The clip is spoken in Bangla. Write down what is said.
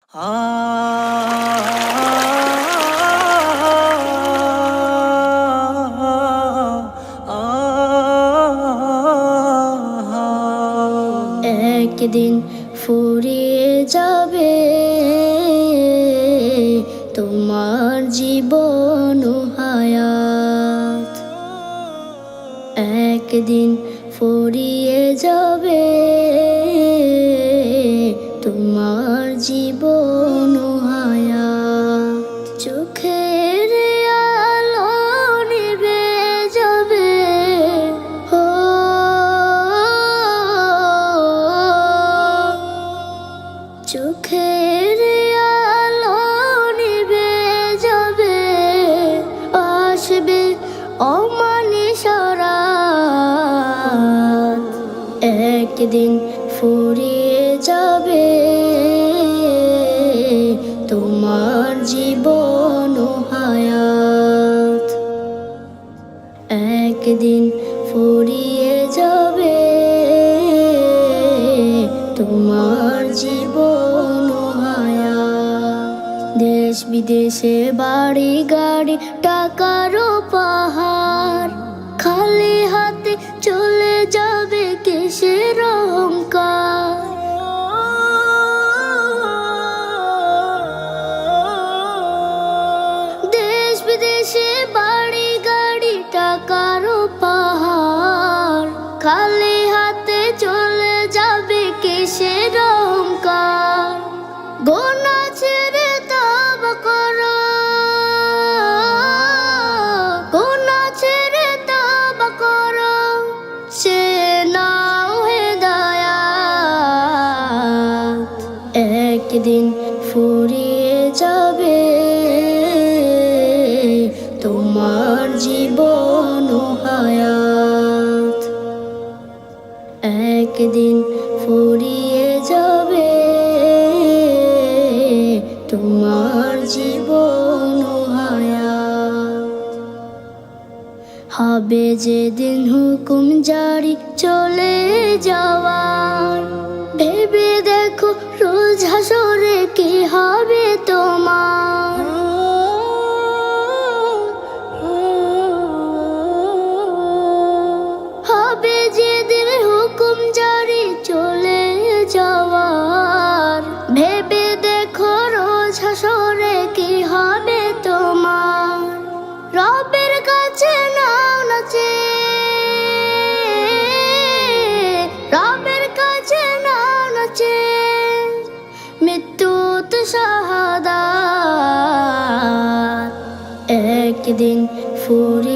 একদিন ফুরিয়ে যাবে তোমার জীবন ও হায়াত। একদিন ফুরিয়ে যাবে তোমার জীবন ও হায়াত। চোখের আলো নিভে যাবে, হো চোখের আলো নিভে যাবে, আসবে অমানিসা রাত। একদিন ফুরিয়ে যাবে তোমার জীবন ও হায়াত। একদিন ফুরিয়ে যাবে তোমার জীবন ও হায়াত। দেশ বিদেশে বাড়ি গাড়ি টাকারও পাহাড়, খালি হাতে চলে যাবে কিসের অহংকার। দেশ বিদেশে বাড়ি গাড়ি টাকারও পাহাড়, খালি হাতে চলে যাবে কিসের অহংকার। গোনা ছেড়ে তওবা করো, গোনা ছেড়ে তওবা করো, সে নাও হেদায়াত। একদিন ফুরিয়ে যাবে তোমার জীবন ও হায়াত। একদিন ফুরিয়ে যাবে তোমার জীবন ও হায়াত। হবে যেদিন হুকুম জারি চলে যাওয়ার, ভেবে দেখো রোজ হাসরে কি হবে তোমার। হবে যেদিন হুকুম জারি চলে যাওয়ার, ভেবে দেখো রোজ হাসরে কি হবে তোমার। রবের কাছে নাও নাচে, রবের কাছে নাও নাচে, মৃত্যু তো শাহাদাত। একদিন ফুরিয়ে